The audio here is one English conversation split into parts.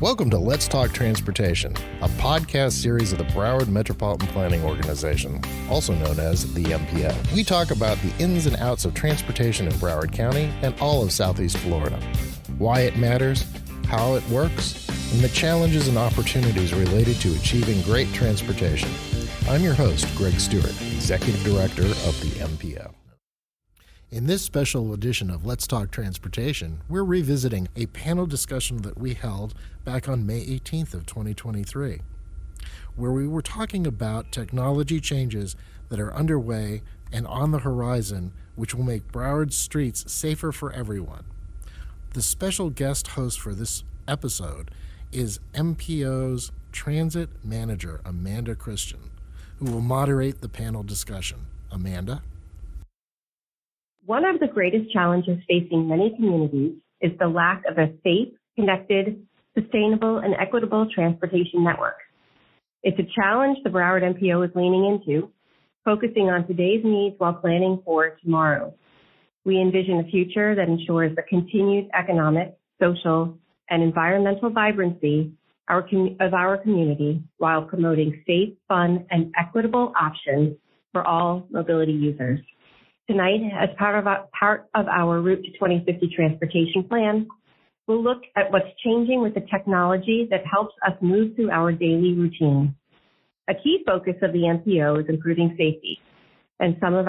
Welcome to Let's Talk Transportation, a podcast series of the Broward Metropolitan Planning Organization, also known as the MPO. We talk about the ins and outs of transportation in Broward County and all of Southeast Florida, why it matters, how it works, and the challenges and opportunities related to achieving great transportation. I'm your host, Greg Stewart, Executive Director of the MPO. In this special edition of Let's Talk Transportation, we're revisiting a panel discussion that we held back on May 18th of 2023, where we were talking about technology changes that are underway and on the horizon, which will make Broward's streets safer for everyone. The special guest host for this episode is MPO's Transit Manager, Amanda Christon, who will moderate the panel discussion. Amanda? One of the greatest challenges facing many communities is the lack of a safe, connected, sustainable, and equitable transportation network. It's a challenge the Broward MPO is leaning into, focusing on today's needs while planning for tomorrow. We envision a future that ensures the continued economic, social, and environmental vibrancy of our community while promoting safe, fun, and equitable options for all mobility users. Tonight, as part of our Route to 2050 transportation plan, we'll look at what's changing with the technology that helps us move through our daily routine. A key focus of the MPO is improving safety, and some of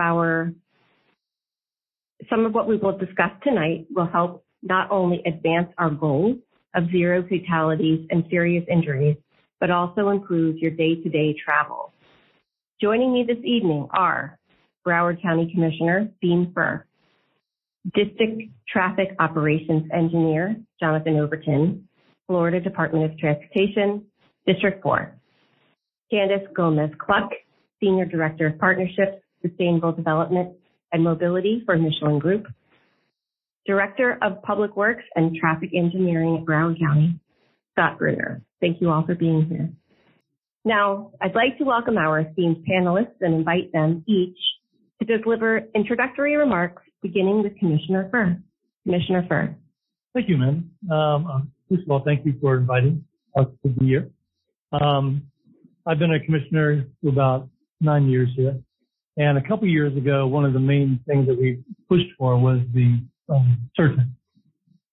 what we will discuss tonight will help not only advance our goal of zero fatalities and serious injuries, but also improve your day-to-day travel. Joining me this evening are Broward County Commissioner Dean Furr, District Traffic Operations Engineer Jonathan Overton, Florida Department of Transportation, District 4, Candace Gomez-Cluck, Senior Director of Partnerships, Sustainable Development, and Mobility for Michelin Group, Director of Public Works and Traffic Engineering at Broward County, Scott Brunner. Thank you all for being here. Now, I'd like to welcome our esteemed panelists and invite them each to deliver introductory remarks, beginning with Commissioner Furr. Commissioner Furr. Thank you, ma'am. First of all, thank you for inviting us to be here. I've been a commissioner for about 9 years here. And a couple years ago, one of the main things that we pushed for was the search.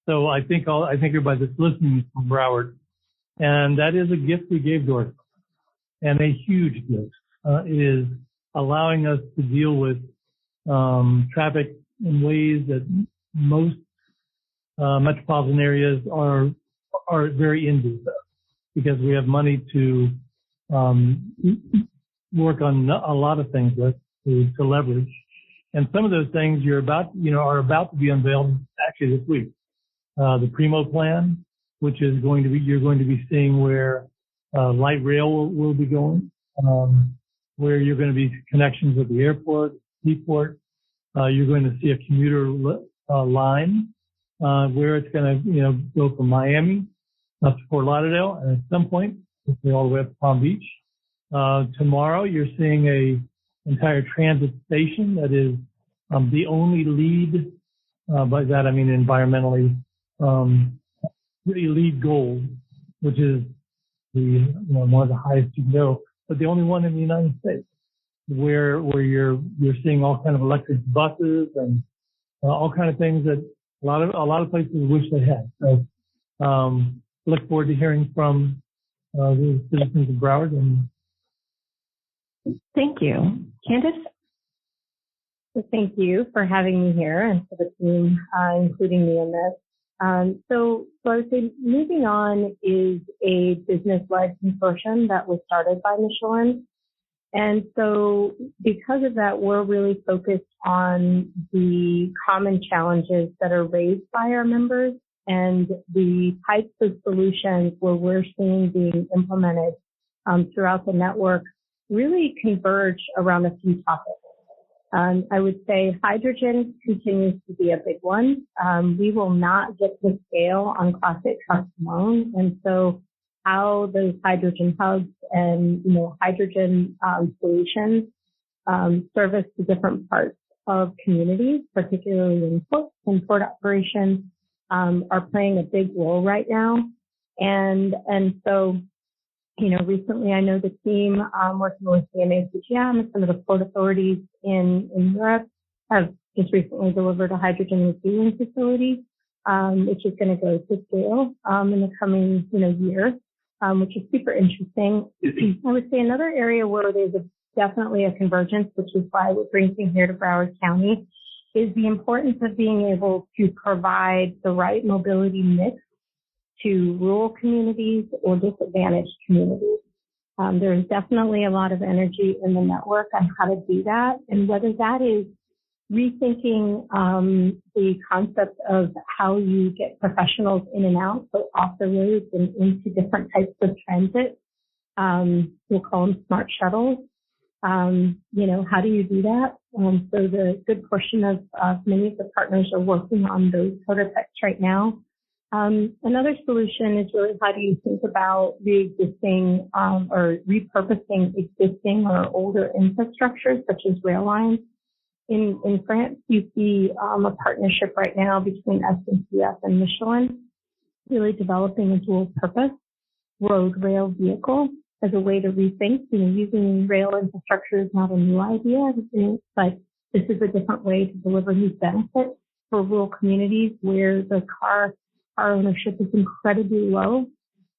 So I think everybody that's listening is from Broward. And that is a gift we gave to ourselves, and a huge gift. It is allowing us to deal with traffic in ways that most metropolitan areas are very into, because we have money to work on a lot of things with to leverage. And some of those things are about to be unveiled actually this week. The Primo plan, which is you're going to be seeing where light rail will be going. Where you're going to be connections with the airport, seaport. You're going to see a commuter line where it's going to go from Miami up to Fort Lauderdale, and at some point all the way up to Palm Beach. Tomorrow you're seeing a entire transit station that is the only LEED, by that I mean environmentally really LEED gold, which is one of the highest you can go, but the only one in the United States, where you're seeing all kind of electric buses and all kind of things that a lot of places wish they had. So look forward to hearing from the citizens of Broward. And thank you, Candace. So thank you for having me here, and for the team including me in this. So I would say Moving On is a business-led consortium that was started by Michelin. And so because of that, we're really focused on the common challenges that are raised by our members and the types of solutions where we're seeing being implemented throughout the network really converge around a few topics. I would say hydrogen continues to be a big one. We will not get to scale on classic trucks alone. And so how those hydrogen hubs and, hydrogen solutions service the different parts of communities, particularly in ports and port operations, are playing a big role right now. And so, recently I know the team working with the CMA-CGM and some of the port authorities in Europe have just recently delivered a hydrogen refueling facility, which is going to go to scale in the coming year, which is super interesting. I would say another area where there's definitely a convergence, which is why we're bringing here to Broward County, is the importance of being able to provide the right mobility mix to rural communities or disadvantaged communities. There is definitely a lot of energy in the network on how to do that, and whether that is rethinking the concept of how you get professionals in and out, so off the roads and into different types of transit. We'll call them smart shuttles. How do you do that? So the good portion of many of the partners are working on those prototypes right now. Another solution is really how do you think about re-existing or repurposing existing or older infrastructure, such as rail lines. In France, you see a partnership right now between SNCF and Michelin, really developing a dual-purpose road-rail vehicle as a way to rethink. Using rail infrastructure is not a new idea, but this is a different way to deliver new benefits for rural communities where the car ownership is incredibly low.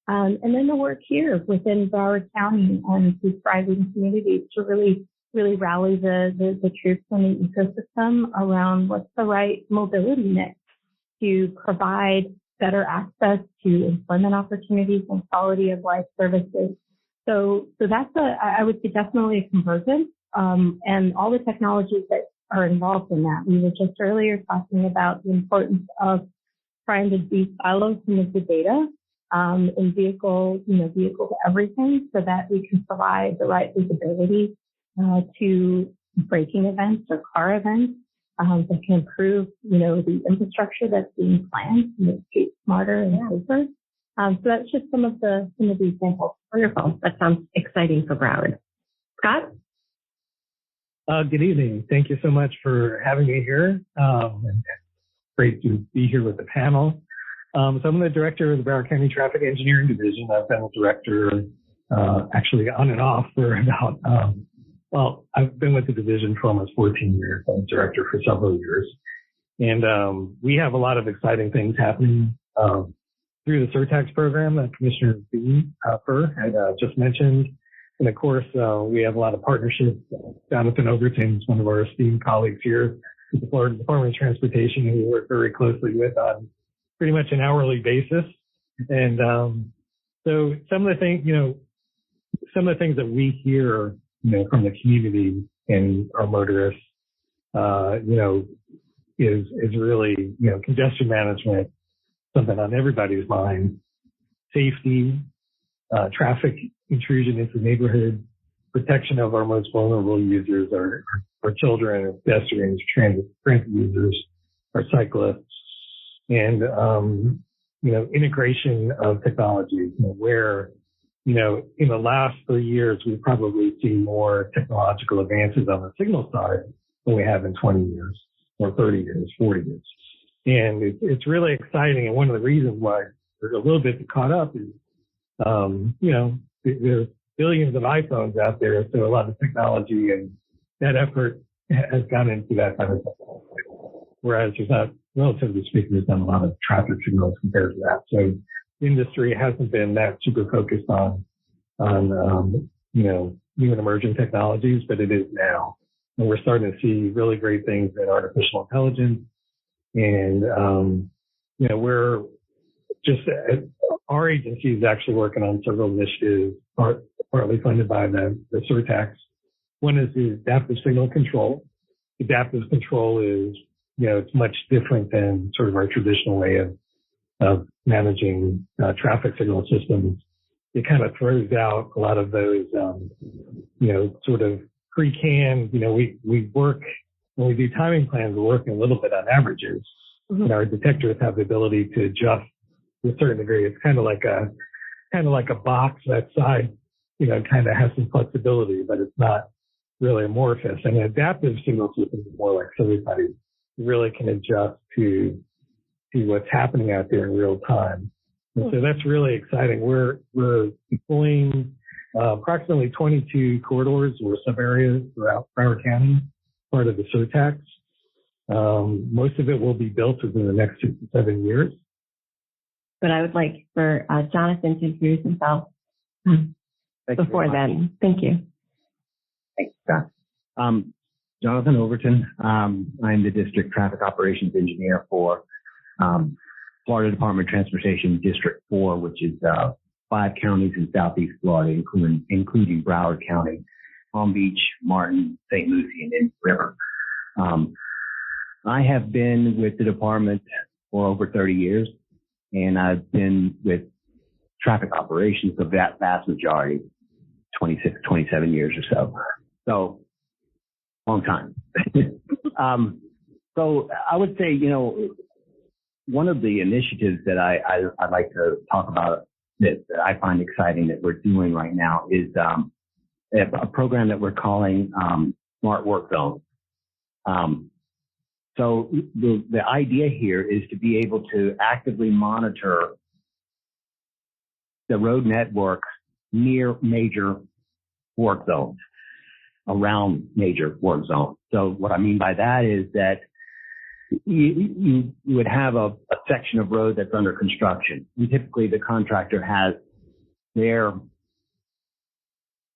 And then the work here within Broward County and these thriving communities to really rally the troops in the ecosystem around what's the right mobility mix to provide better access to employment opportunities and quality of life services. So that's I would say definitely a convergence, and all the technologies that are involved in that. We were just earlier talking about the importance of trying to de-silo some of the data in vehicle to everything, so that we can provide the right visibility to braking events or car events that can improve, the infrastructure that's being planned to make streets smarter and safer. So that's just some of the examples. Wonderful. That sounds exciting for Broward. Scott? Good evening. Thank you so much for having me here. And great to be here with the panel. So I'm the director of the Broward County Traffic Engineering Division. I've been a director actually on and off for about, I've been with the division for almost 14 years. I was director for several years. And we have a lot of exciting things happening through the surtax program that Commissioner Furr had just mentioned. And of course, we have a lot of partnerships. Jonathan Overton is one of our esteemed colleagues here at the Florida Department of Transportation, who we work very closely with on pretty much an hourly basis. And so some of the things that we hear, from the community and our motorists, is really, congestion management, something on everybody's mind, safety, traffic intrusion into the neighborhood, protection of our most vulnerable users, our children, our pedestrians, transit users, our cyclists, and, integration of technology, where, in the last 3 years, we've probably seen more technological advances on the signal side than we have in 20 years or 30 years, 40 years. And it's really exciting. And one of the reasons why we're a little bit caught up is, there's billions of iPhones out there. So a lot of technology and that effort has gone into that kind of stuff. Whereas there's not, relatively speaking, there's not a lot of traffic signals compared to that. So the industry hasn't been that super focused on new and emerging technologies, but it is now. And we're starting to see really great things in artificial intelligence. And, we're just, our agency is actually working on several initiatives, partly funded by the surtax. One is the adaptive signal control. Adaptive control is, it's much different than sort of our traditional way of managing traffic signal systems. It kind of throws out a lot of those, sort of pre-canned, we work, when we do timing plans, we're working a little bit on averages. Mm-hmm. And our detectors have the ability to adjust to a certain degree. It's kind of like a box that side, kind of has some flexibility, but it's not really amorphous. And an adaptive signal system is more like so everybody really can adjust to what's happening out there in real time. And so that's really exciting. We're deploying approximately 22 corridors or sub areas throughout Broward County, part of the surtax. Most of it will be built within the next 6 to 7 years. But I would like for Jonathan to introduce himself before then. Thank you. Thanks, Scott. Jonathan Overton. I'm the District Traffic Operations Engineer for Florida Department of Transportation District 4, which is 5 counties in Southeast Florida, including Broward County, Palm Beach, Martin, St. Lucie, and Indian River. I have been with the department for over 30 years, and I've been with traffic operations the vast majority, 26, 27 years or so. So, long time. So I would say, one of the initiatives that I'd like to talk about that I find exciting that we're doing right now is a program that we're calling Smart Work Zones. So the idea here is to be able to actively monitor the road network near major work zones, around major work zones. So what I mean by that is that you would have a section of road that's under construction. And typically the contractor has their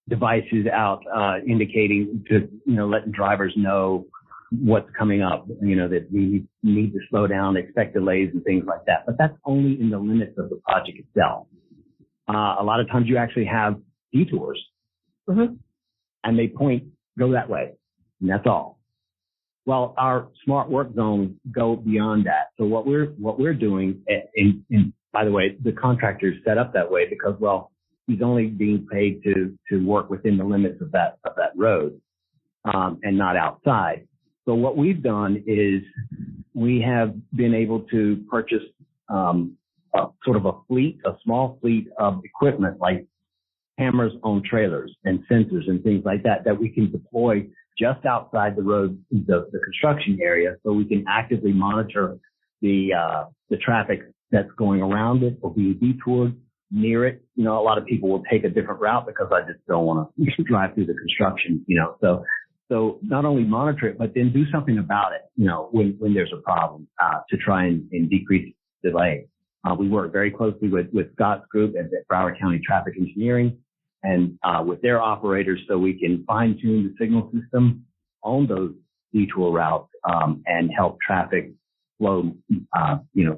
devices out indicating to, letting drivers know what's coming up, that we need to slow down, expect delays and things like that. But that's only in the limits of the project itself. A lot of times you actually have detours and they point, go that way, and that's all. Well, our smart work zones go beyond that. So what we're doing, and by the way, the contractor is set up that way because, well, he's only being paid to work within the limits of that road, and not outside. So what we've done is we have been able to purchase sort of a small fleet of equipment like cameras on trailers and sensors and things like that we can deploy just outside the road, the construction area, so we can actively monitor the traffic that's going around it or being detoured near it. A lot of people will take a different route because I just don't want to drive through the construction, So not only monitor it, but then do something about it, when there's a problem, to try and decrease delay. We work very closely with Scott's group at Broward County Traffic Engineering and with their operators so we can fine tune the signal system on those detour routes and help traffic flow,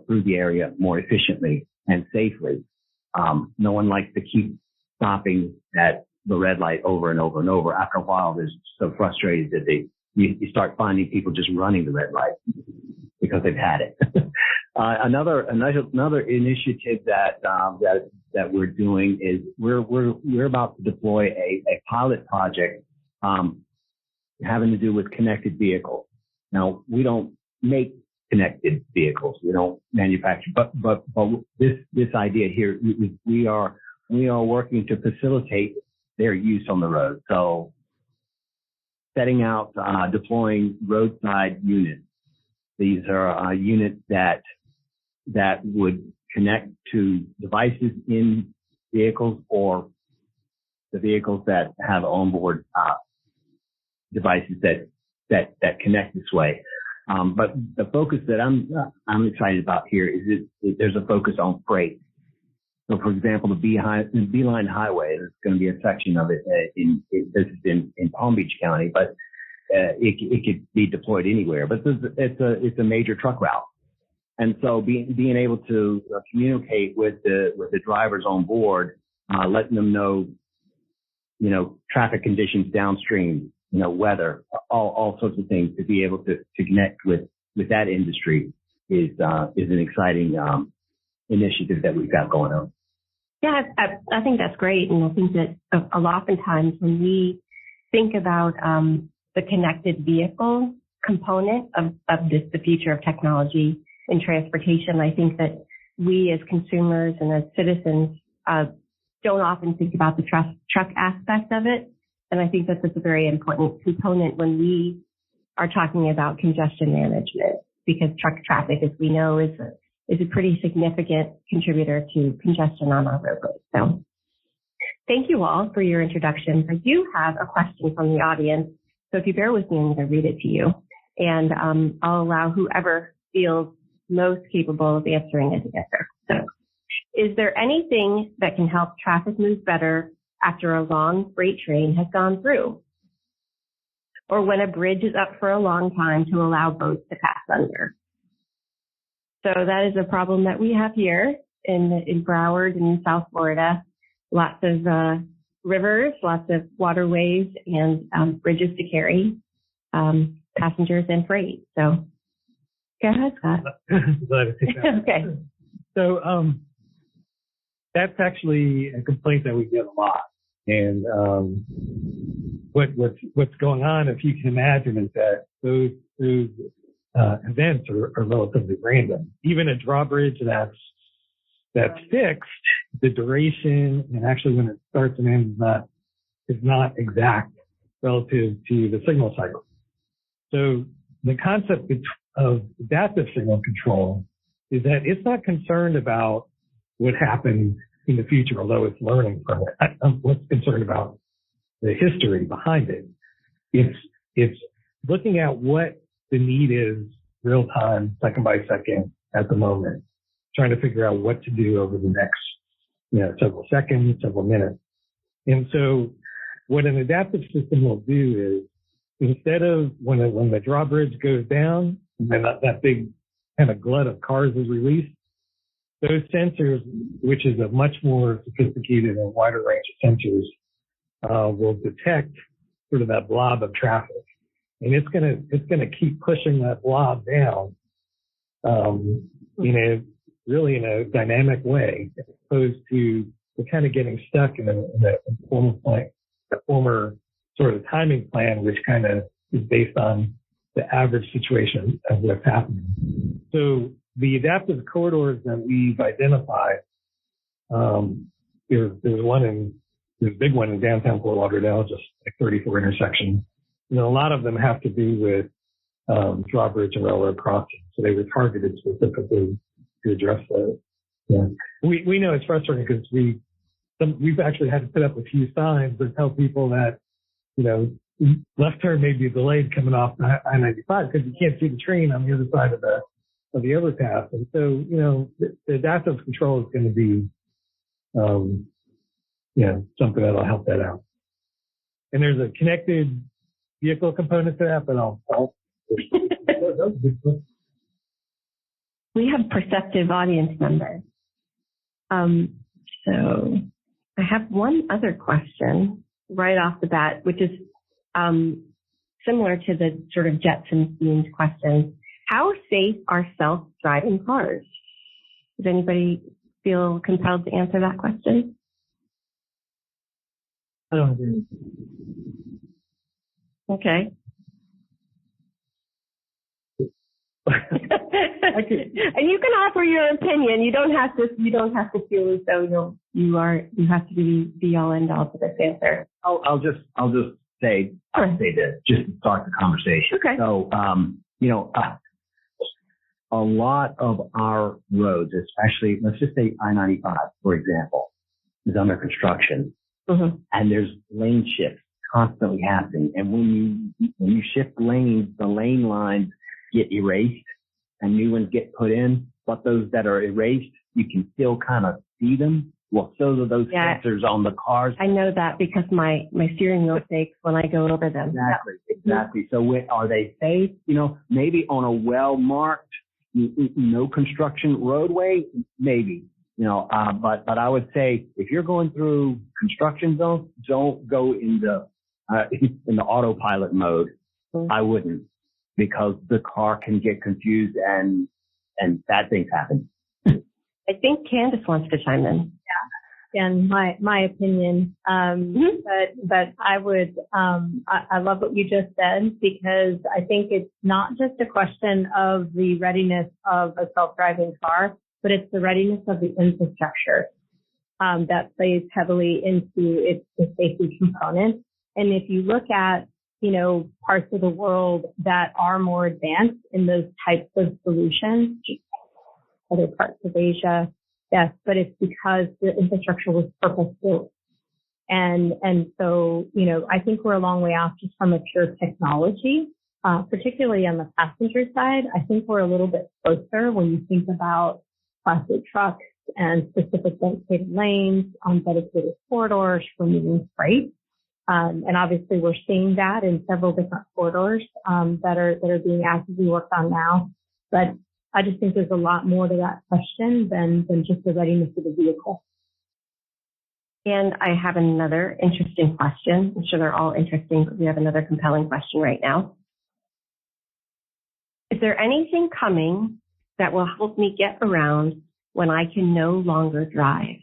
through the area more efficiently and safely. No one likes to keep stopping at the red light over and over and over. After a while, they're so frustrated that you start finding people just running the red light because they've had it. Another initiative that we're doing is we're about to deploy a pilot project having to do with connected vehicles. Now, we don't make connected vehicles. We don't manufacture, but this idea here, we are working to facilitate their use on the road. So setting out, deploying roadside units. These are units that would connect to devices in vehicles or the vehicles that have onboard devices that connect this way. But the focus that I'm excited about here is there's a focus on freight. So, for example, the Beeline Highway, there's going to be a section of it in Palm Beach County, but it could be deployed anywhere. But it's a major truck route, and so being able to communicate with the drivers on board, letting them know, traffic conditions downstream, weather, all sorts of things, to be able to connect with that industry is an exciting initiative that we've got going on. Yeah, I think that's great. And I think that oftentimes when we think about the connected vehicle component of the future of technology in transportation, I think that we as consumers and as citizens don't often think about the truck aspect of it. And I think that that's a very important component when we are talking about congestion management, because truck traffic, as we know, is is a pretty significant contributor to congestion on our roadways. So thank you all for your introductions. I do have a question from the audience. So if you bear with me, I'm going to read it to you. And I'll allow whoever feels most capable of answering it to answer. So, is there anything that can help traffic move better after a long freight train has gone through? Or when a bridge is up for a long time to allow boats to pass under? So that is a problem that we have here in Broward and South Florida. Lots of rivers, lots of waterways, and bridges to carry passengers and freight. So go ahead, Scott. Glad to take that. Okay. So that's actually a complaint that we get a lot. And what's going on, if you can imagine, is that those events are relatively random. Even a drawbridge that's fixed, the duration and actually when it starts and ends is not exact relative to the signal cycle. So the concept of adaptive signal control is that it's not concerned about what happened in the future, although it's learning from it. What's concerned about the history behind it. It's looking at what the need is real time, second by second at the moment, trying to figure out what to do over the next, several seconds, several minutes. And so what an adaptive system will do is, instead of when the drawbridge goes down and then that big kind of glut of cars is released, those sensors, which is a much more sophisticated and wider range of sensors, will detect sort of that blob of traffic, and it's gonna keep pushing that blob down, in a dynamic way, as opposed to we're kind of getting stuck in a former sort of timing plan, which kind of is based on the average situation of what's happening. So the adaptive corridors that we've identified, there's a big one in downtown Fort Lauderdale, just like 34 intersections. A lot of them have to do with drawbridge and railroad crossings. So they were targeted specifically to address those. Yeah. We know it's frustrating because we've actually had to put up a few signs that tell people that, left turn may be delayed coming off I-95 because you can't see the train on the other side of the overpass. And so, the adaptive control is going to be, something that'll help that out. And there's a connected vehicle component to that, but we have perceptive audience members. So I have one other question right off the bat, which is similar to the sort of Jetson-themed question. How safe are self-driving cars? Does anybody feel compelled to answer that question? I don't agree. Okay. And you can offer your opinion. You don't have to feel as though you have to be the all end all to this answer. I'll just say, Sure. I'll say this just to start the conversation. Okay. So, a lot of our roads, especially, let's just say I-95, for example, is under construction. Mm-hmm. And there's lane shifts constantly happening. And when you shift lanes, the lane lines get erased and new ones get put in. But those that are erased, you can still kind of see them. Well, so do those sensors on the cars. I know that because my steering wheel shakes when I go over them. Exactly. So are they safe? Maybe on a well-marked, no construction roadway, maybe. But I would say if you're going through construction zones, don't go in the autopilot mode. Mm-hmm. I wouldn't, because the car can get confused and bad things happen. I think Candace wants to chime in. Yeah, and my opinion. But I would I love what you just said, because I think it's not just a question of the readiness of a self-driving car, but it's the readiness of the infrastructure that plays heavily into its safety component. And if you look at, parts of the world that are more advanced in those types of solutions, other parts of Asia. Yes, but it's because the infrastructure was purpose-built. And so, I think we're a long way off just from a pure technology, particularly on the passenger side. I think we're a little bit closer when you think about Class 8 trucks and specific dedicated lanes on dedicated corridors for moving freight. And obviously we're seeing that in several different corridors that are being actively worked on now. But I just think there's a lot more to that question than just the readiness of the vehicle. And I have another interesting question. I'm sure they're all interesting, but we have another compelling question right now. Is there anything coming that will help me get around when I can no longer drive?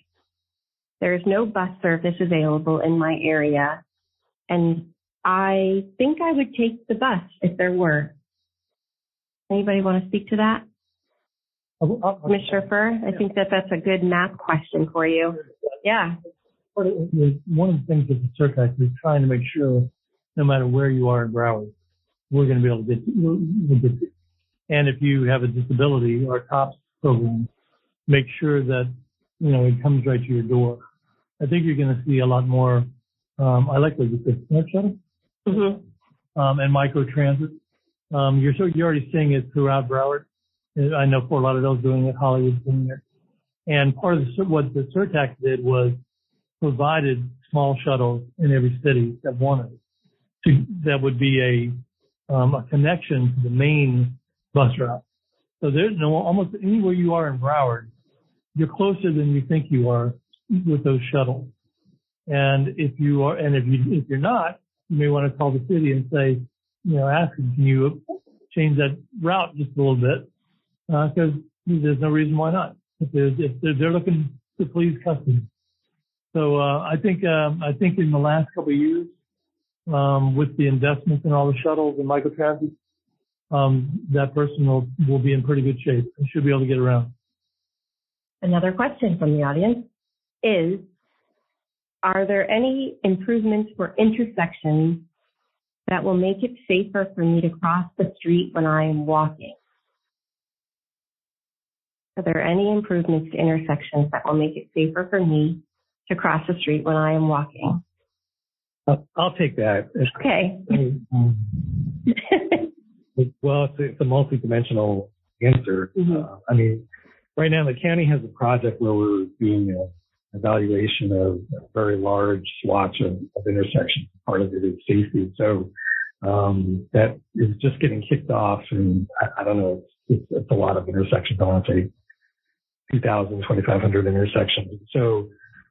There is no bus service available in my area, and I think I would take the bus if there were. Anybody want to speak to that? Commissioner Furr, I think that's a good math question for you. Yeah. One of the things that the surtax is trying to make sure, no matter where you are in Broward, we're going to be able to get you. And if you have a disability, our TOPS program, make sure that, it comes right to your door. I think you're going to see a lot more, I like what you said, smart shuttle, and micro transit. You're already seeing it throughout Broward. I know Fort Lauderdale's doing it, Hollywood's doing it. And part of what the surtax did was provided small shuttles in every city that wanted that would be a connection to the main bus route. So there's almost anywhere you are in Broward, you're closer than you think you are with those shuttles. And if you're not, you may want to call the city and say, ask them, can you change that route just a little bit? Because there's no reason why not. If they're looking to please customers. So I think in the last couple of years, with the investments in all the shuttles and microtransit, that person will be in pretty good shape and should be able to get around. Another question from the audience is, are there any improvements for intersections that will make it safer for me to cross the street when I am walking? Are there any improvements to intersections that will make it safer for me to cross the street when I am walking? I'll take that. Okay. Well, it's a multidimensional answer. Right now the county has a project where we're doing an evaluation of a very large swatch of intersections. Part of it is safety. So that is just getting kicked off, and I don't know, it's a lot of intersections. I want to say 2,000, 2,500 intersections. So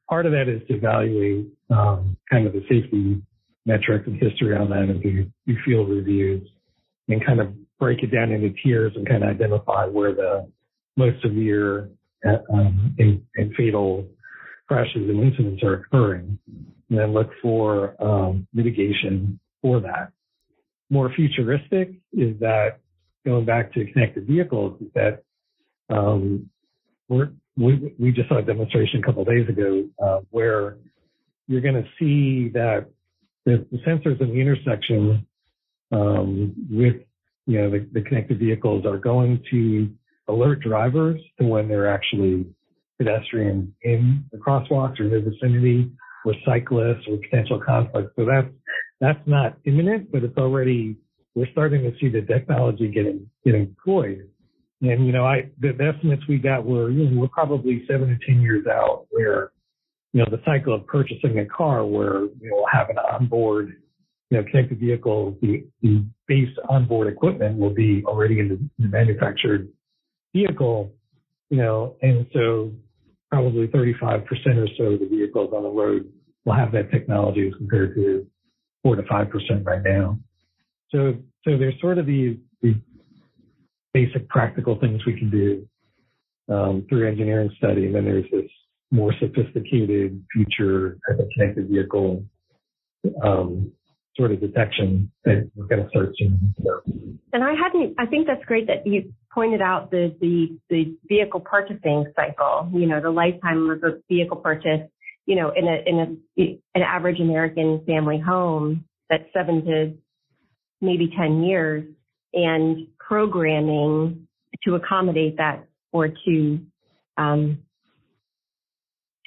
part of that is to evaluate kind of the safety metrics and history on that, and do field reviews and kind of break it down into tiers and kind of identify where the most severe and fatal crashes and incidents are occurring, and then look for mitigation for that. More futuristic is that, going back to connected vehicles, is that we just saw a demonstration a couple of days ago where you're going to see that the sensors in the intersection with the connected vehicles are going to alert drivers to when they're actually pedestrians in the crosswalks or in their vicinity, or cyclists, or potential conflict. So that's not imminent, but it's already, we're starting to see the technology getting deployed. And the estimates we got were we're probably 7 to 10 years out, where the cycle of purchasing a car, where we'll have an onboard connected vehicle, the base onboard equipment will be already in the manufactured vehicle, and so probably 35% or so of the vehicles on the road will have that technology, as compared to 4 to 5% right now. So there's sort of these basic practical things we can do through engineering study, and then there's this more sophisticated future as a connected vehicle sort of detection that we're going to start seeing. And I think that's great that you pointed out the vehicle purchasing cycle, the lifetime of a vehicle purchase, in an average American family home, that's 7 to maybe 10 years, and programming to accommodate that or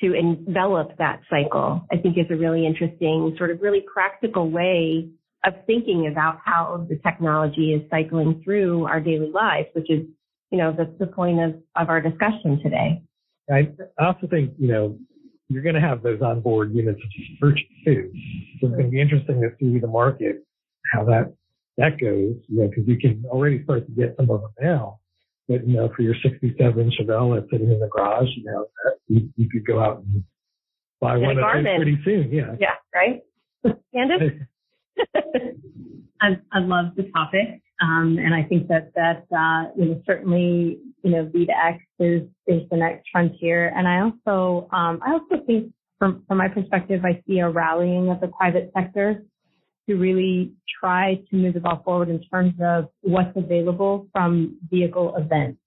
to envelop that cycle, I think is a really interesting, sort of really practical way of thinking about how the technology is cycling through our daily lives, which is, that's the point of our discussion today. I also think, you're going to have those onboard units of search too. So it's going to be interesting to see the market, how that goes, because you can already start to get some of them now. But, for your 67 Chevelle that's sitting in the garage, you could go out and buy one of those pretty soon. Yeah. Yeah. Right. Candace? I love the topic. And I think that certainly, V2X is the next frontier. And I also think from my perspective, I see a rallying of the private sector to really try to move the ball forward in terms of what's available from vehicle events.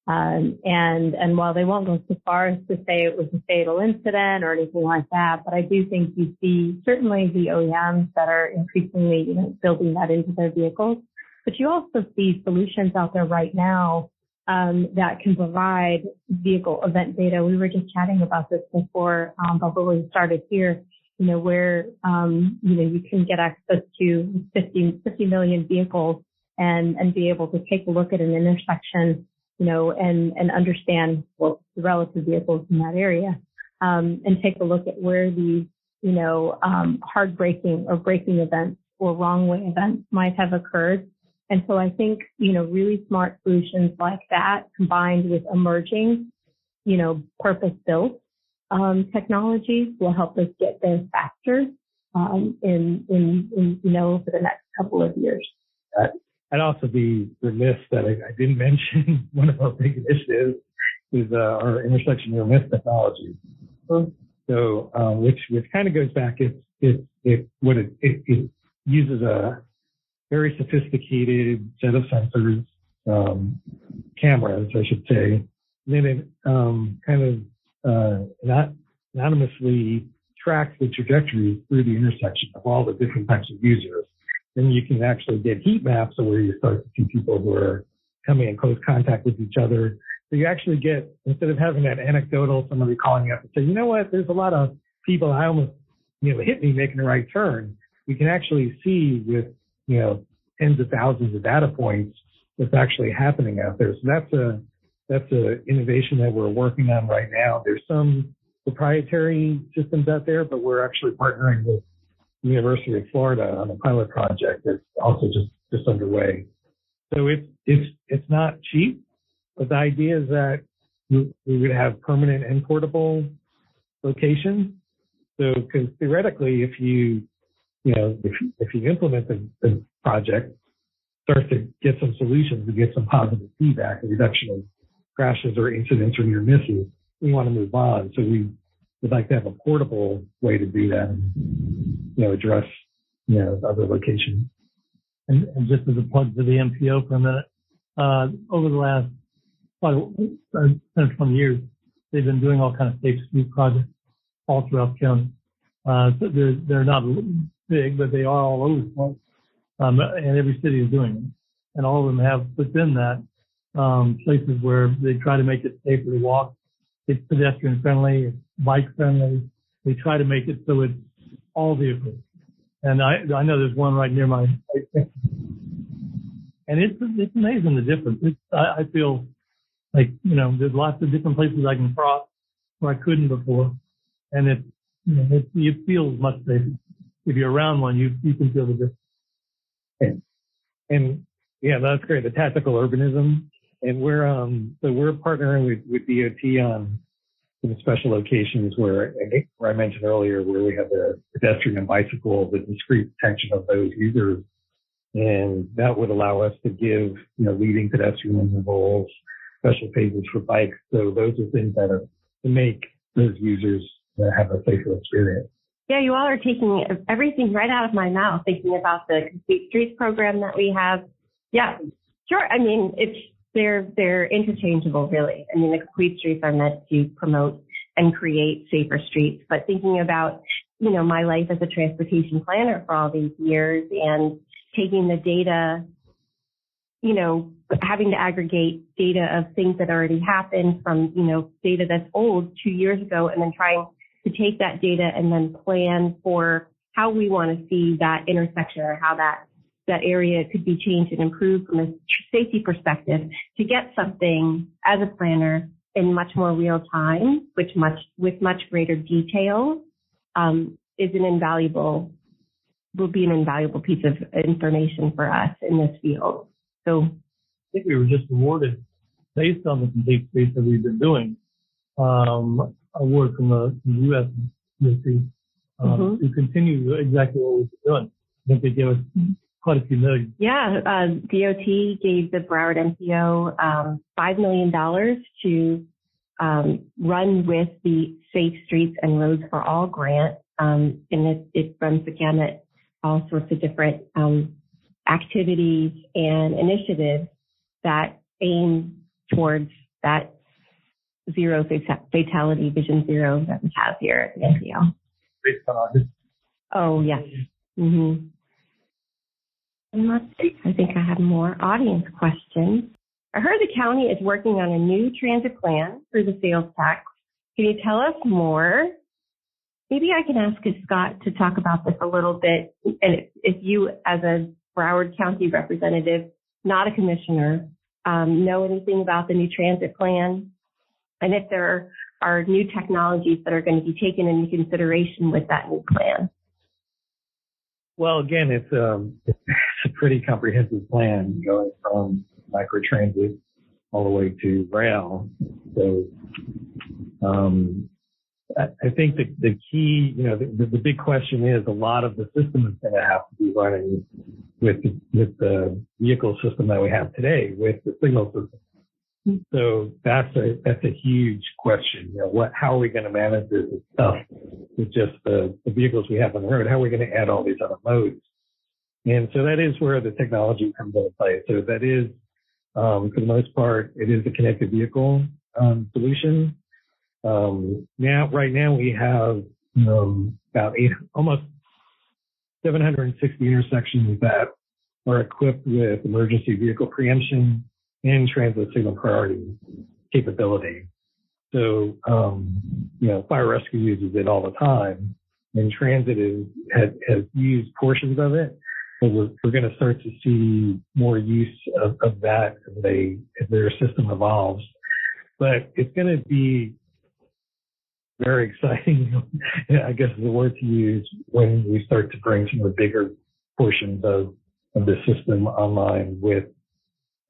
And while they won't go so far as to say it was a fatal incident or anything like that, but I do think you see certainly the OEMs that are increasingly, building that into their vehicles. But you also see solutions out there right now that can provide vehicle event data. We were just chatting about this before we started here, where, you can get access to 50 million vehicles and be able to take a look at an intersection, and understand the relative vehicles in that area, and take a look at where these, hard braking or braking events or wrong way events might have occurred. And so I think, really smart solutions like that combined with emerging, purpose-built technologies will help us get there faster in for the next couple of years. I'd also be remiss that I didn't mention one of our big initiatives is our intersection near miss technology. So, which kind of goes back, it uses a very sophisticated set of sensors, cameras, I should say. Then it anonymously tracks the trajectory through the intersection of all the different types of users. Then you can actually get heat maps of where you start to see people who are coming in close contact with each other. So you actually get, instead of having that anecdotal, somebody calling you up and say, there's a lot of people I almost, hit me making the right turn. You can actually see with, tens of thousands of data points what's actually happening out there. So that's a innovation that we're working on right now. There's some proprietary systems out there, but we're actually partnering with the University of Florida on a pilot project that's also just underway. So it's not cheap, but the idea is that we would have permanent and portable locations. So, because theoretically, if you implement the project, start to get some solutions and get some positive feedback, a reduction of crashes or incidents or near misses, we want to move on. So we would like to have a portable way to do that and, address, other locations. And just as a plug for the MPO for a minute, over the last 10 or 20 years, they've been doing all kinds of safe street projects all throughout the county. So they're not big, but they are all over the place. And every city is doing them. And all of them have within that places where they try to make it safer to walk. It's pedestrian friendly, it's bike friendly. They try to make it so it's all vehicles. And I know there's one right near my place. And it's amazing the difference. I feel like, there's lots of different places I can cross where I couldn't before. And it feels much safer. If you're around one, you can feel the difference. And yeah, that's great. The tactical urbanism. And we're partnering with DOT on some special locations where I mentioned earlier, where we have the pedestrian and bicycle, the discrete detection of those users. And that would allow us to give, leading pedestrian intervals, special phases for bikes. So those are things that are to make those users have a safer experience. Yeah, you all are taking everything right out of my mouth, thinking about the Complete Streets program that we have. Yeah, sure. I mean, they're interchangeable, really. I mean, the Complete Streets are meant to promote and create safer streets. But thinking about, my life as a transportation planner for all these years and taking the data, having to aggregate data of things that already happened from, data that's old 2 years ago, and then trying to take that data and then plan for how we want to see that intersection or how that area could be changed and improved from a safety perspective, to get something as a planner in much more real time, with much greater detail, will be an invaluable piece of information for us in this field. So I think we were just awarded, based on the complete space that we've been doing, award from the U.S. to continue exactly what we've been doing. I think they gave us quite a few million. Yeah, DOT gave the Broward MPO $5 million to run with the Safe Streets and Roads for All grant, and it runs the gamut, all sorts of different activities and initiatives that aim towards that zero fatality vision zero that we have here at the MPO. Based on our history. Oh, yes. Mm-hmm. And let's see, I think I have more audience questions. I heard the county is working on a new transit plan for the sales tax. Can you tell us more? Maybe I can ask Scott to talk about this a little bit. And if you, as a Broward County representative, not a commissioner, know anything about the new transit plan, and if there are new technologies that are going to be taken into consideration with that new plan. Well, again, it's a pretty comprehensive plan, going from microtransit all the way to rail. So I think the key, the big question is, a lot of the system is going to have to be running with the vehicle system that we have today, with the signal system. So that's a huge question. How are we going to manage this stuff with just the vehicles we have on the road? How are we going to add all these other modes? And so that is where the technology comes into play. So that is, for the most part, it is a connected vehicle solution. Right now we have about almost 760 intersections that are equipped with emergency vehicle preemption and transit signal priority capability. So, fire rescue uses it all the time, and transit has used portions of it. So we're going to start to see more use of that as their system evolves. But it's going to be very exciting, I guess is the word to use, when we start to bring some of the bigger portions of the system online with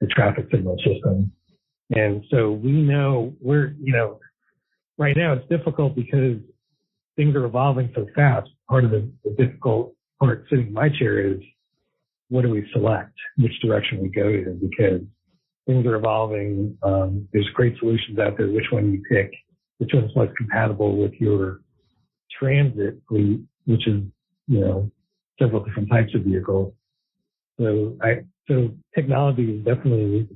the traffic signal system. And so we know right now it's difficult because things are evolving so fast. Part of the difficult part sitting in my chair is, what do we select? Which direction we go to? Because things are evolving. There's great solutions out there. Which one you pick? Which one's most compatible with your transit fleet, which is, several different types of vehicles. So technology is definitely a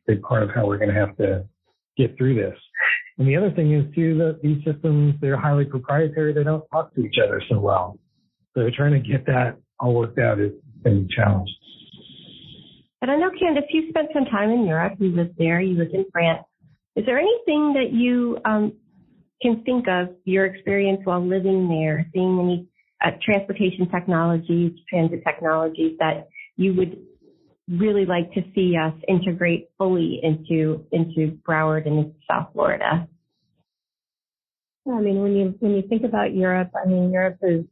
big part of how we're going to have to get through this. And the other thing is too, that these systems, they're highly proprietary. They don't talk to each other so well. So trying to get that all worked out is going to be a challenge. And I know, Candace, you spent some time in Europe. You lived there. You lived in France. Is there anything that you can think of, your experience while living there, seeing any transportation technologies, transit technologies that you would really like to see us integrate fully into Broward and into South Florida? I mean, when you think about Europe, Europe is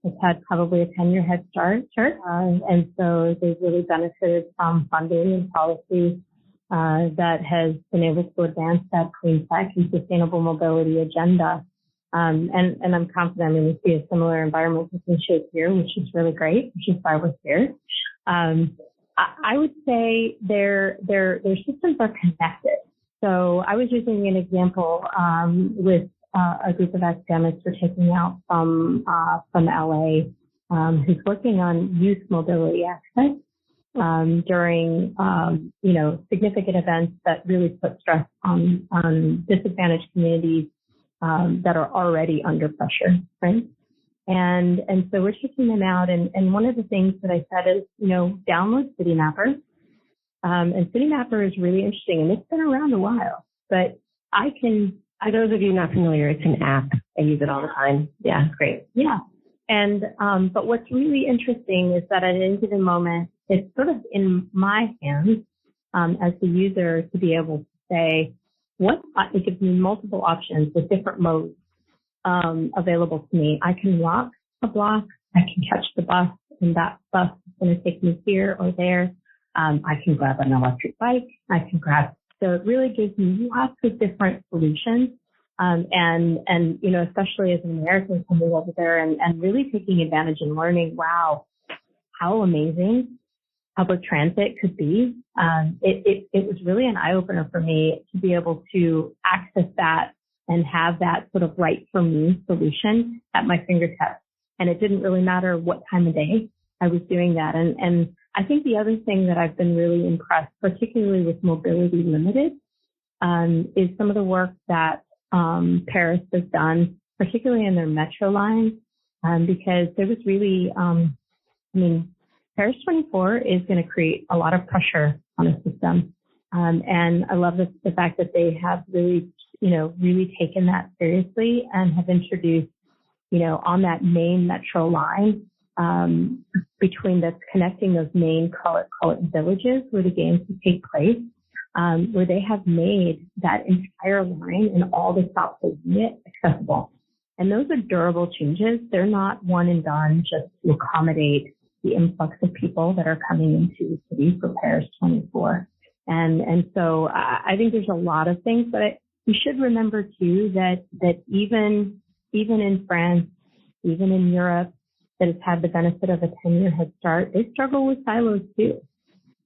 has had probably a 10-year head start. Sure. And so they've really benefited from funding and policy that has been able to advance that clean tech and sustainable mobility agenda. And I'm confident we see a similar environment taking shape here, which is really great, which is why we're here. I would say their systems are connected. So I was using an example with a group of academics we're taking out from LA, who's working on youth mobility access during significant events that really put stress on disadvantaged communities that are already under pressure, right? And so we're taking them out. And one of the things that I said is, download City Mapper. And City Mapper is really interesting, and it's been around a while, but for those of you not familiar, it's an app. I use it all the time. Yeah, it's great. Yeah. And, but what's really interesting is that at any given moment, it's sort of in my hands, as the user to be able to say, it gives me multiple options with different modes, available to me. I can walk a block. I can catch the bus, and that bus is going to take me here or there. I can grab an electric bike. So it really gives me lots of different solutions. And especially as an American coming over there and really taking advantage and learning, wow, how amazing public transit could be. It was really an eye opener for me to be able to access that and have that sort of right for me solution at my fingertips. And it didn't really matter what time of day I was doing that. And I think the other thing that I've been really impressed, particularly with Mobility Limited, is some of the work that Paris has done, particularly in their metro line, because there was really, Paris 24 is going to create a lot of pressure on the system. And I love the fact that they have really taken that seriously and have introduced, on that main metro line, between that's connecting those main, call it villages where the games will take place, where they have made that entire line and all the stops within it accessible. And those are durable changes. They're not one and done just to accommodate the influx of people that are coming into the city for Paris 24. And so I think there's a lot of things, but we should remember too that even in France, even in Europe, that has had the benefit of a 10-year head start, they struggle with silos too.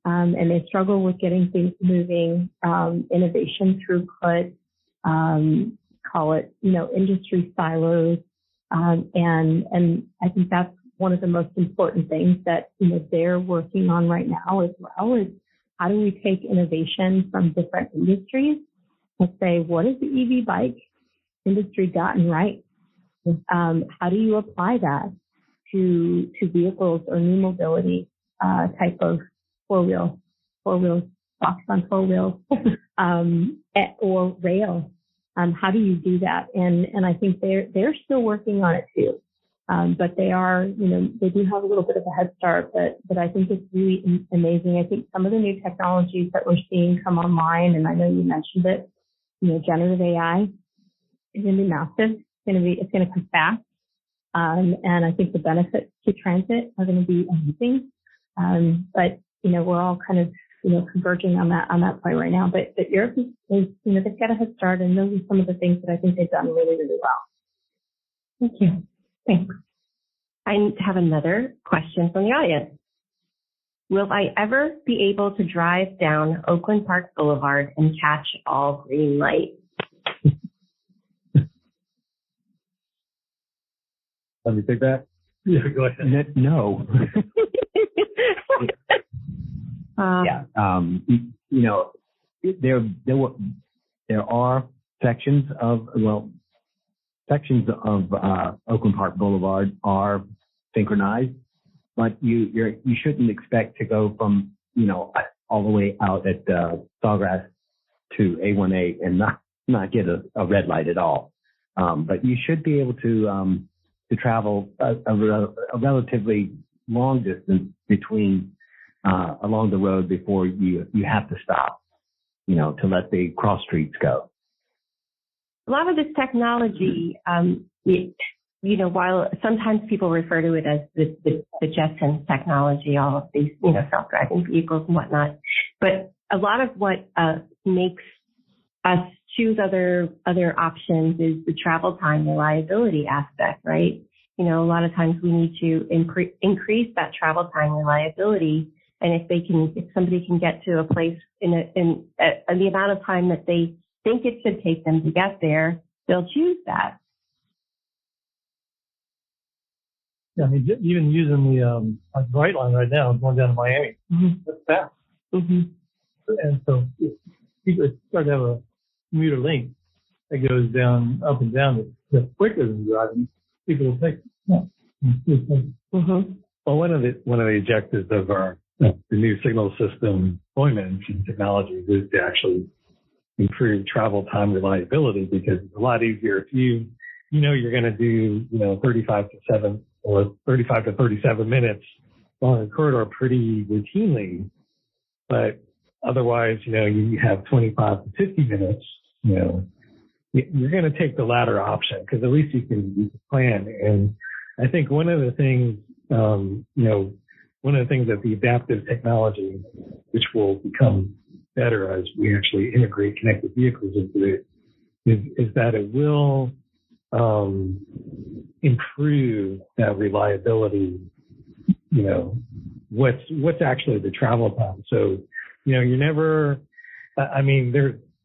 And they struggle with getting things moving, innovation throughput, call it, industry silos. And I think that's one of the most important things that, they're working on right now as well is how do we take innovation from different industries and say, what has the EV bike industry gotten right? How do you apply that to vehicles or new mobility type of four wheels, box on four wheels, or rail? How do you do that? And I think they're still working on it too. But they are, they do have a little bit of a head start, but I think it's really amazing. I think some of the new technologies that we're seeing come online, and I know you mentioned it, generative AI is going to be massive. It's going to come fast. And I think the benefits to transit are going to be amazing. But, we're all kind of, converging on that point right now. But Europe is, they've got a head start, and those are some of the things that I think they've done really, really well. Thank you. Thanks. I have another question from the audience. Will I ever be able to drive down Oakland Park Boulevard and catch all green lights? Let me take that. Yeah, go ahead. No. Yeah. There are sections of Oakland Park Boulevard are synchronized, but you shouldn't expect to go from all the way out at Sawgrass to A1A and not get a red light at all. But you should be able to travel a relatively long distance between along the road before you have to stop, to let the cross streets go. A lot of this technology, while sometimes people refer to it as the Jetsons technology, all of these, self-driving vehicles and whatnot, but a lot of what makes us choose other options is the travel time reliability aspect, right? A lot of times we need to increase that travel time reliability, and if somebody can get to a place in the amount of time that they think it should take them to get there, they'll choose that. Yeah, even using the Bright Line right now, going down to Miami, that's fast. Mm-hmm. And so if people start to have a commuter link that goes down, up and down, that's quicker than driving, people will take. Yeah. Mm-hmm. Well, one of the objectives of the new signal system deployment and technologies is to actually improve travel time reliability, because it's a lot easier if you you're going to do 35 to 37 minutes along a corridor pretty routinely, but otherwise you have 25 to 50 minutes. You're going to take the latter option because at least you can plan. And I think one of the things that the adaptive technology, which will become better as we actually integrate connected vehicles into it, is that it will improve that reliability. What's actually the travel time. So, you're never,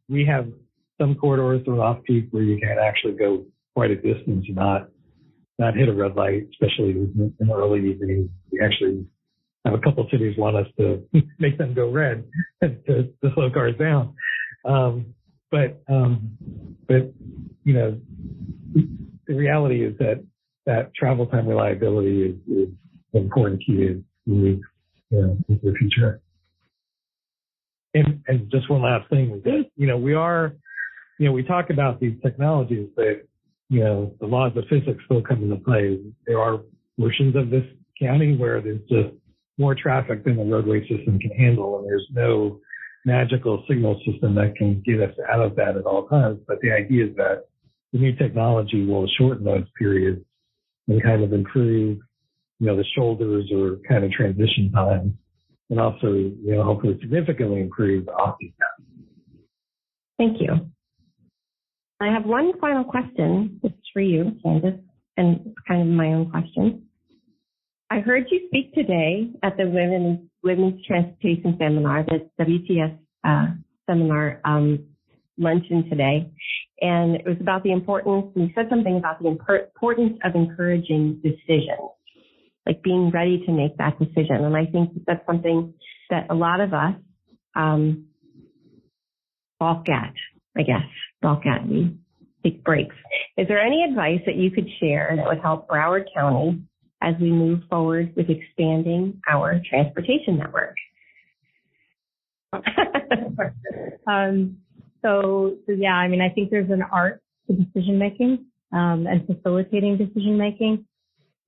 we have some corridors that are off peak where you can actually go quite a distance and not hit a red light, especially in the early evening. We actually have a couple of cities want us to make them go red to slow cars down. But the reality is that travel time reliability is important key to move into the future. And just one last thing is that, we talk about these technologies, but, the laws of physics still come into play. There are portions of this county where there's just more traffic than the roadway system can handle, and there's no magical signal system that can get us out of that at all times. But the idea is that the new technology will shorten those periods and kind of improve, the shoulders or kind of transition time, and also, hopefully significantly improve the off-peak time. Thank you. I have one final question. This is for you, Candace, and it's kind of my own question. I heard you speak today at the Women's Transportation Seminar, the WTS seminar luncheon today, and it was about the importance, and you said something about the importance of encouraging decisions, like being ready to make that decision. And I think that's something that a lot of us balk at. We take breaks. Is there any advice that you could share that would help Broward County as we move forward with expanding our transportation network? So yeah, I think there's an art to decision making and facilitating decision making,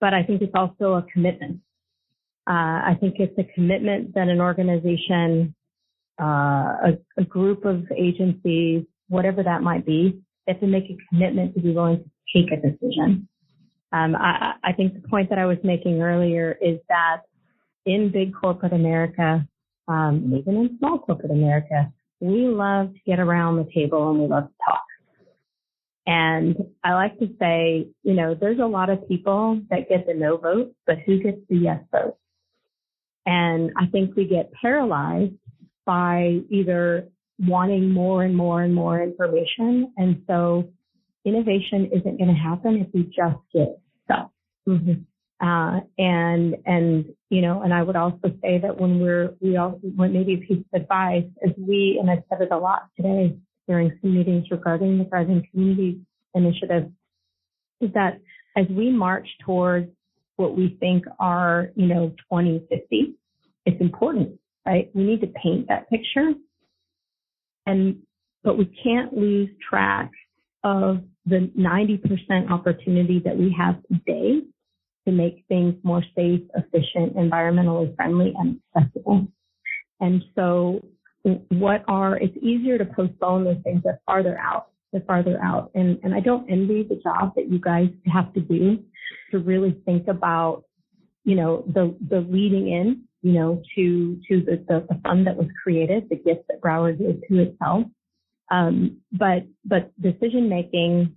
but I think it's also a commitment. I think it's a commitment that an organization, a group of agencies, whatever that might be, they have to make a commitment to be willing to take a decision. I think the point that I was making earlier is that in big corporate America, even in small corporate America, we love to get around the table and we love to talk. And I like to say, there's a lot of people that get the no vote, but who gets the yes vote? And I think we get paralyzed by either wanting more and more and more information. And so innovation isn't going to happen if we just get stuff. Mm-hmm. And I would also say that when maybe a piece of advice is and I've said it a lot today during some meetings regarding the Thriving Community Initiative, is that as we march towards what we think are, 2050, it's important, right? We need to paint that picture. But we can't lose track of the 90% opportunity that we have today to make things more safe, efficient, environmentally friendly, and accessible. And so it's easier to postpone those things that farther out. And I don't envy the job that you guys have to do to really think about, the leading in, to the fund that was created, the gift that Broward did to itself. But decision making,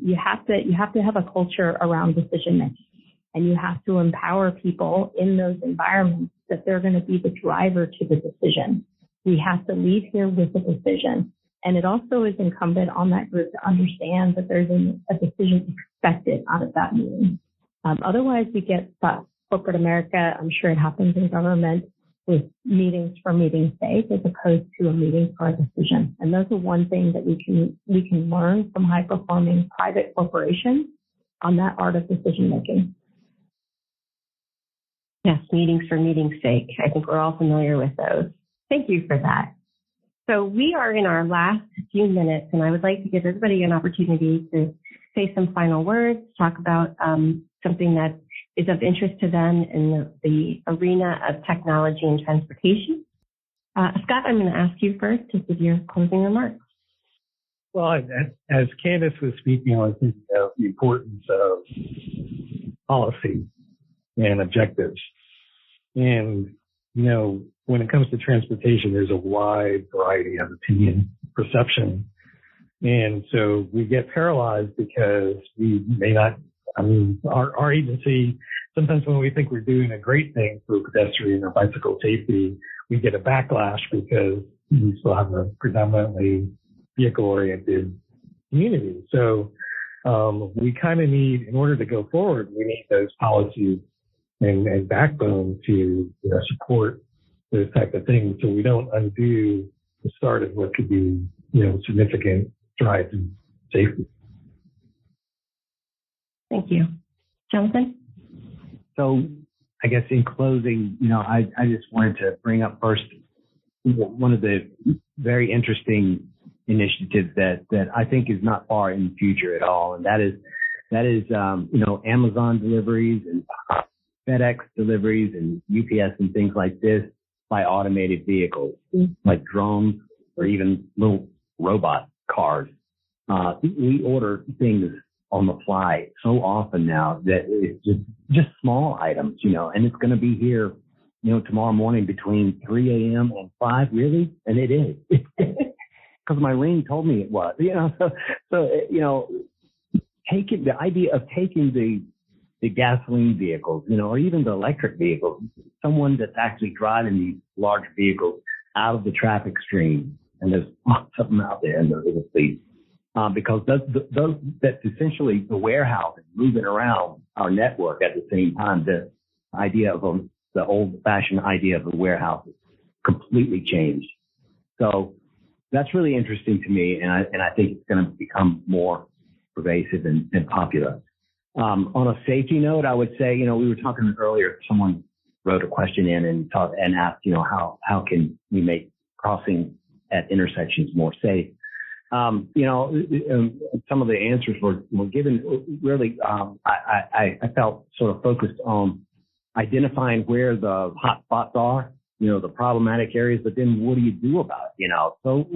you have to have a culture around decision making, and you have to empower people in those environments that they're going to be the driver to the decision. We have to leave here with a decision. And it also is incumbent on that group to understand that there's a decision expected out of that meeting. Otherwise, we get stuck. Corporate America, I'm sure it happens in government, with meetings for meeting's sake as opposed to a meeting for a decision. And those are one thing that we can learn from high-performing private corporations on that art of decision making. Yes, meetings for meeting's sake. I think we're all familiar with those. Thank you for that. So we are in our last few minutes, and I would like to give everybody an opportunity to say some final words, talk about something that is of interest to them in the arena of technology and transportation. Scott, I'm going to ask you first to give your closing remarks. Well, as Candace was speaking, I was thinking of the importance of policy and objectives. And, you know, when it comes to transportation, there's a wide variety of opinion, perception. And so we get paralyzed because we may not, our agency, sometimes when we think we're doing a great thing for pedestrian or bicycle safety, we get a backlash because we still have a predominantly vehicle-oriented community. So we kind of need, in order to go forward, we need those policies and backbone to support those type of things, so we don't undo the start of what could be significant strides in safety. Thank you, Jonathan. So I guess in closing, I just wanted to bring up first one of the very interesting initiatives that I think is not far in the future at all, and that is Amazon deliveries and FedEx deliveries and UPS and things like this by automated vehicles, like drones or even little robot cars. We order things on the fly so often now that it's just small items, and it's going to be here, tomorrow morning between 3 a.m. and 5, really? And it is. Because my ring told me it was, taking the idea of taking the gasoline vehicles, or even the electric vehicles, someone that's actually driving these large vehicles out of the traffic stream, and there's something out there in the fleet, because that's essentially the warehousing, moving around our network at the same time. The idea of the old-fashioned idea of the warehouse is completely changed. So that's really interesting to me, and I think it's going to become more pervasive and popular. On a safety note, I would say, we were talking earlier, someone wrote a question in and asked, how can we make crossing at intersections more safe? Some of the answers were given really, I felt sort of focused on identifying where the hot spots are, the problematic areas, but then what do you do about it? So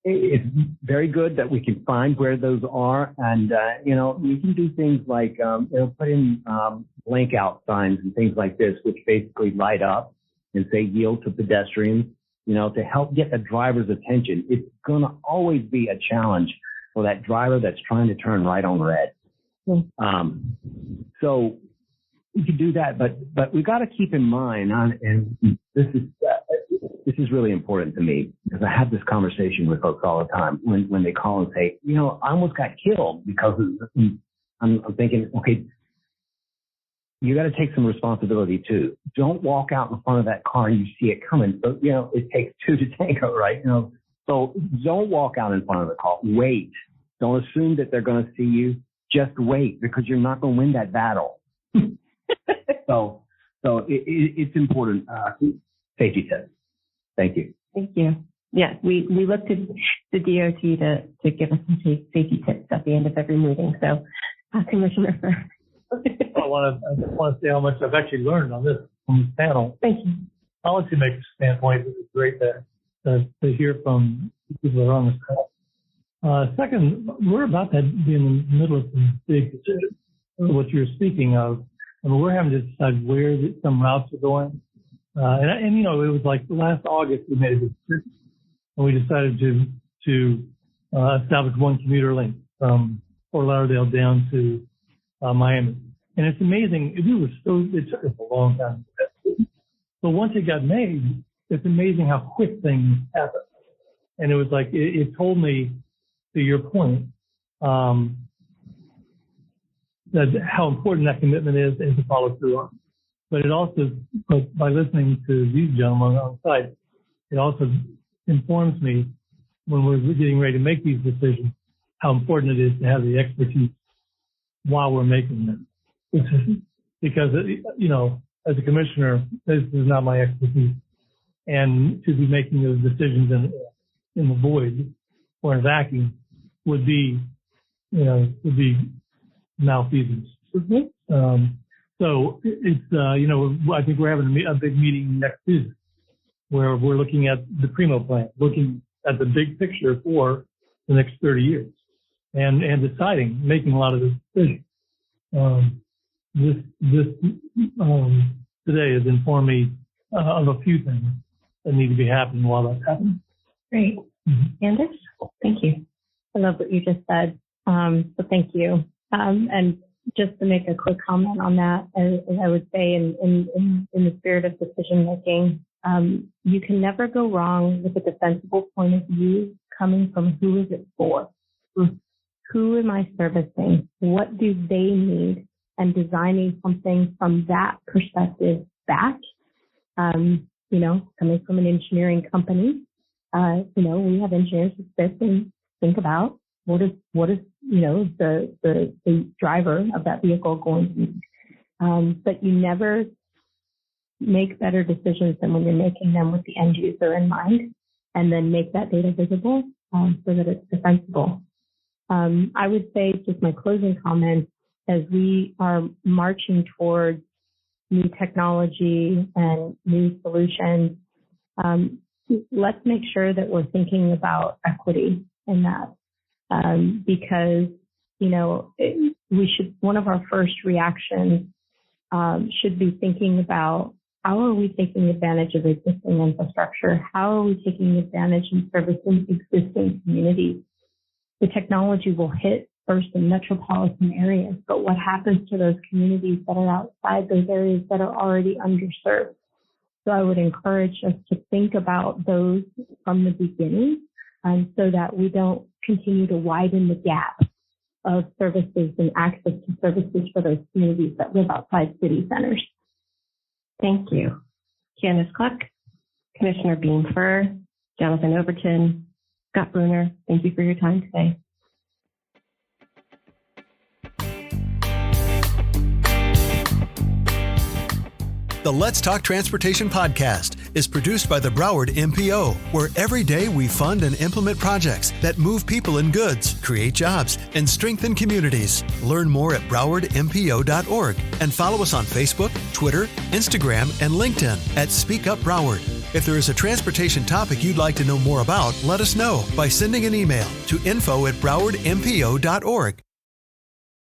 it's very good that we can find where those are, and we can do things like put in blank out signs and things like this, which basically light up and say yield to pedestrians, to help get the driver's attention. It's going to always be a challenge for that driver that's trying to turn right on red. So we could do that, but we got to keep in mind, and this is really important to me, because I have this conversation with folks all the time when they call and say, I almost got killed because I'm thinking, okay, you got to take some responsibility too. Don't walk out in front of that car and you see it coming. So, it takes two to tango, right? So don't walk out in front of the car. Wait. Don't assume that they're going to see you. Just wait, because you're not going to win that battle. So it's important. Safety tips. Thank you. Thank you. Yes, we look to the DOT to give us some safety tips at the end of every meeting. So, Commissioner Furr. I want to say how much I've actually learned on this panel. Thank you. Policymaker standpoint, it's great to hear from people that are on this call. Second, we're about to be in the middle of some big decisions. What you're speaking of, and we're having to decide where some routes are going. And it was like last August we made a decision, and we decided to establish one commuter link from Fort Lauderdale down to Miami. And it's amazing. It took us a long time to do that. But once it got made, it's amazing how quick things happen. And it was like, it told me, to your point, that how important that commitment is and to follow through on. But it also, by listening to these gentlemen on site, it also informs me when we're getting ready to make these decisions how important it is to have the expertise while we're making that decision. Because, as a commissioner, this is not my expertise. And to be making those decisions in the void or in a vacuum would be malfeasance. Mm-hmm. So it's, I think we're having a big meeting next Tuesday where we're looking at the Primo plan, looking at the big picture for the next 30 years and deciding, making a lot of decisions. This today has informed me of a few things that need to be happening while that's happening. Great. Mm-hmm. Candace, thank you. I love what you just said. So thank you. And just to make a quick comment on that, as I would say in the spirit of decision making, you can never go wrong with a defensible point of view coming from who is it for? Who am I servicing? What do they need? And designing something from that perspective back. Coming from an engineering company, we have engineers who sit and think about what is the driver of that vehicle going to be. But you never make better decisions than when you're making them with the end user in mind, and then make that data visible so that it's defensible. I would say just my closing comment, as we are marching towards new technology and new solutions, let's make sure that we're thinking about equity in that. Because, one of our first reactions should be thinking about how are we taking advantage of existing infrastructure? How are we taking advantage and servicing existing communities? The technology will hit first in metropolitan areas, but what happens to those communities that are outside those areas that are already underserved? So I would encourage us to think about those from the beginning, so that we don't continue to widen the gap of services and access to services for those communities that live outside city centers. Thank you. Candace Gomez-Cluck, Commissioner Beam Furr, Jonathan Overton, Scott Brunner, thank you for your time today. The Let's Talk Transportation podcast is produced by the Broward MPO, where every day we fund and implement projects that move people and goods, create jobs, and strengthen communities. Learn more at browardmpo.org and follow us on Facebook, Twitter, Instagram, and LinkedIn at Speak Up Broward. If there is a transportation topic you'd like to know more about, let us know by sending an email to info@browardmpo.org.